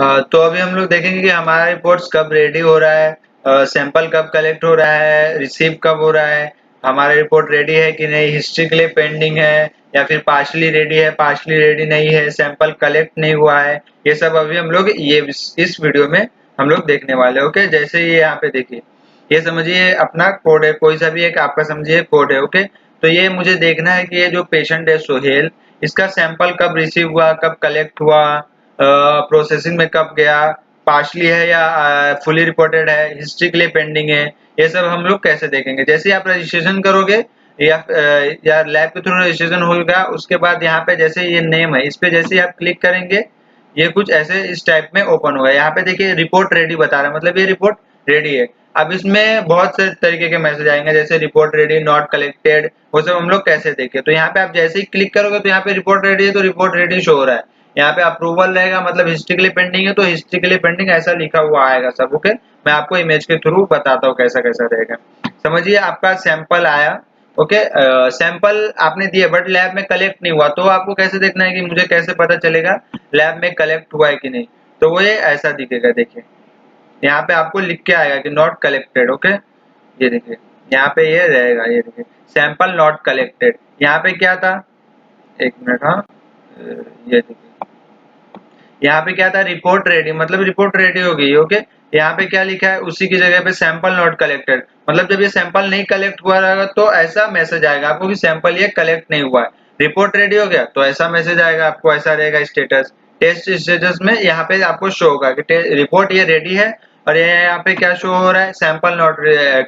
तो अभी हम लोग देखेंगे कि हमारा रिपोर्ट्स कब रेडी हो रहा है, सैंपल कब कलेक्ट हो रहा है, रिसीव कब हो रहा है, हमारा रिपोर्ट रेडी है कि नहीं, हिस्ट्री के लिए पेंडिंग है या फिर पार्शली रेडी है, पार्शली रेडी नहीं है, सैंपल कलेक्ट नहीं हुआ है। ये सब अभी हम लोग ये इस वीडियो में हम लोग देखने वाले हैं। ओके, जैसे ये यहाँ पे देखिए, ये समझिए अपना कोड है, कोई सा भी एक आपका समझिए कोड है। ओके, तो ये मुझे देखना है कि ये जो पेशेंट है सोहेल, इसका सैंपल कब रिसीव हुआ, कब कलेक्ट हुआ, प्रोसेसिंग में कब गया, पार्शली है या फुली रिपोर्टेड है, हिस्ट्री के लिए पेंडिंग है, ये सब हम लोग कैसे देखेंगे। जैसे ही आप रजिस्ट्रेशन करोगे या लैब के थ्रू रजिस्ट्रेशन होगा, उसके बाद यहाँ पे जैसे ये नेम है, इस पे जैसे ही आप क्लिक करेंगे ये कुछ ऐसे इस टाइप में ओपन होगा। यहाँ पे देखिए रिपोर्ट रेडी बता रहा है, मतलब ये रिपोर्ट रेडी है। अब इसमें बहुत से तरीके के मैसेज आएंगे, जैसे रिपोर्ट रेडी, नॉट कलेक्टेड, वो सब हम लोग कैसे देखें। तो यहाँ पे आप जैसे ही क्लिक करोगे तो यहाँ पे रिपोर्ट रेडी है, तो रिपोर्ट रेडी शो हो रहा है। यहाँ पे अप्रूवल रहेगा, मतलब हिस्ट्री के लिए पेंडिंग है तो हिस्ट्री के लिए पेंडिंग ऐसा लिखा हुआ आएगा सब। ओके, मैं आपको इमेज के थ्रू बताता हूँ कैसा कैसा रहेगा। समझिए आपका सैंपल आया। ओके, सैंपल आपने दिया बट लैब में कलेक्ट नहीं हुआ, तो आपको कैसे देखना है कि मुझे कैसे पता चलेगा लैब में कलेक्ट हुआ है कि नहीं। तो वो ये ऐसा दिखेगा, देखिए यहाँ पे आपको लिख के आएगा कि नॉट कलेक्टेड। ओके, ये देखिए यहाँ पे ये रहेगा, ये देखिए सैंपल नॉट कलेक्टेड। यहाँ पे क्या था, एक मिनट, हाँ, ये देखिए यहाँ पे क्या था, रिपोर्ट रेडी, मतलब रिपोर्ट रेडी हो गई। ओके, यहाँ पे क्या लिखा है, उसी की जगह पे सैंपल नॉट कलेक्टेड, मतलब जब ये सैंपल नहीं कलेक्ट हुआ रहेगा तो ऐसा मैसेज आएगा आपको कि सैंपल ये कलेक्ट नहीं हुआ है। रिपोर्ट रेडी हो गया तो ऐसा मैसेज आएगा आपको, ऐसा रहेगा स्टेटस। टेस्ट स्टेटस में यहाँ पे आपको शो होगा कि रिपोर्ट ये रेडी है, और ये यहाँ पे क्या शो हो रहा है, सैंपल नॉट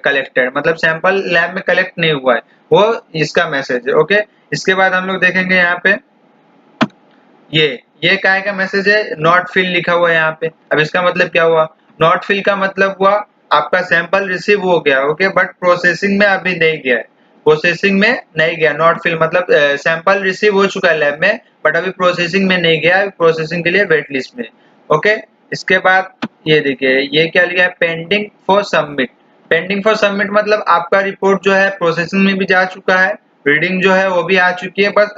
कलेक्टेड, मतलब सैंपल लैब में कलेक्ट नहीं हुआ है, वो इसका मैसेज है। ओके, इसके बाद हम लोग देखेंगे यहाँ पे ये ये काय का मैसेज है, नॉट फिल लिखा हुआ है यहाँ पे। अब इसका मतलब क्या हुआ, नॉट फिल का मतलब हुआ आपका सैंपल रिसीव हो गया, ओके, बट प्रोसेसिंग में अभी नहीं गया है, प्रोसेसिंग में नहीं गया। नॉट फिल मतलब सैंपल रिसीव हो चुका है लैब में, बट अभी प्रोसेसिंग में नहीं गया, प्रोसेसिंग के लिए वेट लिस्ट में। ओके, इसके बाद ये देखिए ये क्या लिखा है, pending for submit. Pending for submit मतलब आपका रिपोर्ट जो है प्रोसेसिंग में भी जा चुका है, रीडिंग जो है वो भी आ चुकी है, बस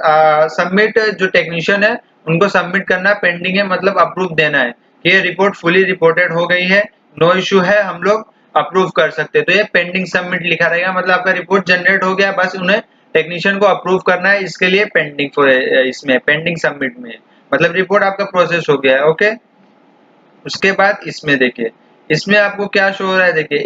सबमिट जो टेक्नीशियन है उनको सबमिट करना पेंडिंग है, मतलब अप्रूव देना है कि ये रिपोर्ट फुली रिपोर्टेड हो गई है, नो इश्यू है, हम लोग अप्रूव कर सकते हैं। तो ये पेंडिंग सबमिट लिखा रहेगा, मतलब आपका रिपोर्ट जनरेट हो गया, बस उन्हें टेक्नीशियन को अप्रूव करना है, इसके लिए पेंडिंग फॉर इसमें पेंडिंग सबमिट में, मतलब रिपोर्ट आपका प्रोसेस हो गया है। ओके, उसके बाद इसमें देखिए, इसमें आपको क्या शो हो रहा है, देखिए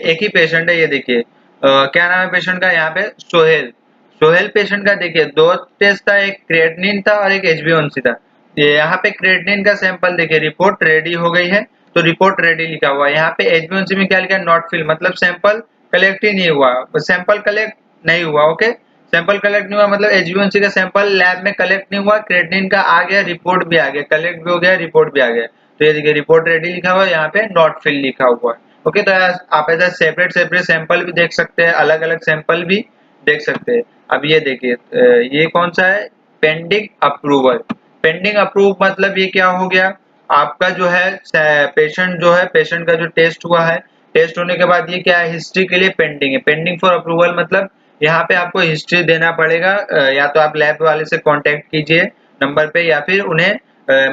एक ही पेशेंट है, ये देखिए क्या नाम है पेशेंट का, यहाँ पे सोहेल। सोहेल पेशेंट का देखिए दो टेस्ट था, एक क्रिएटिनिन था और एक HbA1c था। ये यहाँ पे क्रिएटिनिन का सैंपल देखिए, रिपोर्ट रेडी हो गई है, तो रिपोर्ट रेडी लिखा हुआ है। यहाँ पे HbA1c में क्या लिखा है, नॉट फिल, मतलब सैंपल कलेक्ट ही नहीं हुआ, सैंपल कलेक्ट नहीं हुआ। ओके, सैंपल कलेक्ट नहीं हुआ मतलब HbA1c का सैंपल लैब में कलेक्ट नहीं हुआ, क्रिएटिनिन का आ गया, रिपोर्ट भी आ गया, कलेक्ट भी हो गया, रिपोर्ट भी आ गया। तो ये देखिए रिपोर्ट रेडी लिखा हुआ है, यहाँ पे नॉट फिल लिखा हुआ है। ओके, तो आप ऐसा सेपरेट सेपरेट सैंपल भी देख सकते हैं, अलग अलग सैंपल भी देख सकते हैं। अब ये देखिए ये कौन सा है, पेंडिंग अप्रूवल। पेंडिंग अप्रूव मतलब ये क्या हो गया, आपका जो है पेशेंट जो है, पेशेंट का जो टेस्ट हुआ है, टेस्ट होने के बाद ये क्या है, हिस्ट्री के लिए पेंडिंग है। पेंडिंग फॉर अप्रूवल मतलब यहाँ पे आपको हिस्ट्री देना पड़ेगा, या तो आप लैब वाले से कांटेक्ट कीजिए नंबर पे, या फिर उन्हें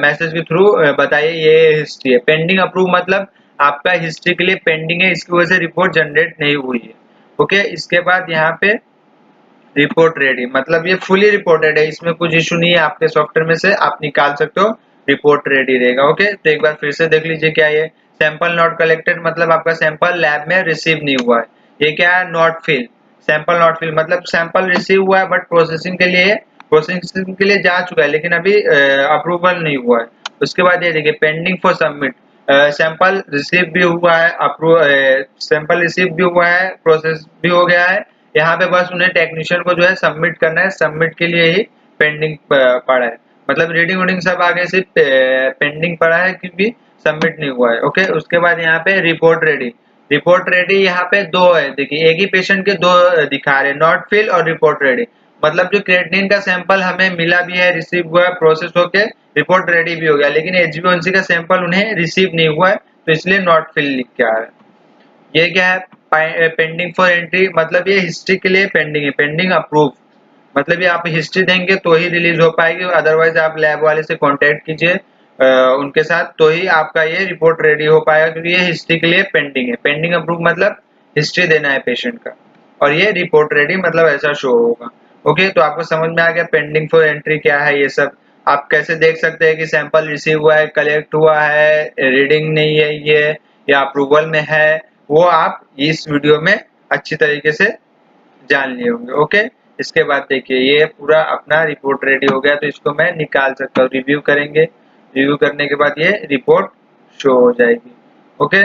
मैसेज के थ्रू बताइए ये हिस्ट्री है। पेंडिंग अप्रूव मतलब आपका हिस्ट्री के लिए पेंडिंग है, इसकी वजह से रिपोर्ट जनरेट नहीं हुई है। ओके, इसके बाद यहाँ पे रिपोर्ट रेडी, मतलब ये फुली रिपोर्टेड है, इसमें कुछ इशू नहीं है, आपके सॉफ्टवेयर में से आप निकाल सकते हो, रिपोर्ट रेडी रहेगा। ओके, तो एक बार फिर से देख लीजिए क्या ये, सैंपल नॉट कलेक्टेड मतलब आपका सैंपल लैब में रिसीव नहीं हुआ है। ये क्या है, not fill, sample not fill मतलब सैंपल रिसीव हुआ है बट प्रोसेसिंग के लिए जा चुका है, लेकिन अभी अप्रूवल नहीं हुआ है। उसके बाद ये देखिए pending for submit, sample receive भी हुआ है, अप्रूव सैंपल रिसीव भी हुआ है, प्रोसेस भी हो गया है। यहाँ पे बस उन्हें टेक्नीशियन को जो है सबमिट करना है, सबमिट के लिए ही पेंडिंग पड़ा है, मतलब रीडिंग वीडिंग सब आगे से पेंडिंग पड़ा है क्योंकि सबमिट नहीं हुआ है। ओके, उसके बाद यहाँ पे रिपोर्ट रेडी। रिपोर्ट रेडी यहाँ पे दो है, देखिए एक ही पेशेंट के दो दिखा रहे हैं, नॉट फिल और रिपोर्ट रेडी, मतलब जो क्रिएटिनिन का सैंपल हमें मिला भी है, रिसीव हुआ है, प्रोसेस होके रिपोर्ट रेडी भी हो गया, लेकिन HbA1c का सैंपल उन्हें रिसीव नहीं हुआ है, तो इसलिए नॉट फिल लिख के आ रहा है। ये क्या है, पेंडिंग फॉर एंट्री, मतलब ये हिस्ट्री के लिए पेंडिंग है। पेंडिंग अप्रूव मतलब ये आप हिस्ट्री देंगे तो ही रिलीज हो पाएगी, अदरवाइज आप लैब वाले से कांटेक्ट कीजिए, उनके साथ, तो ही आपका ये रिपोर्ट रेडी हो पाएगा, क्योंकि ये हिस्ट्री के लिए पेंडिंग है। पेंडिंग अप्रूव मतलब हिस्ट्री देना है पेशेंट का, और ये रिपोर्ट रेडी मतलब ऐसा शो होगा। ओके, तो आपको समझ में आ गया पेंडिंग फॉर एंट्री क्या है। ये सब आप कैसे देख सकते हैं कि सैंपल रिसीव हुआ है, कलेक्ट हुआ है, रीडिंग नहीं है ये, या अप्रूवल में है, वो आप इस वीडियो में अच्छी तरीके से जान लिए होंगे। ओके, इसके बाद देखिए ये पूरा अपना रिपोर्ट रेडी हो गया, तो इसको मैं निकाल सकता हूँ। रिव्यू करेंगे, रिव्यू करने के बाद ये रिपोर्ट शो हो जाएगी। ओके,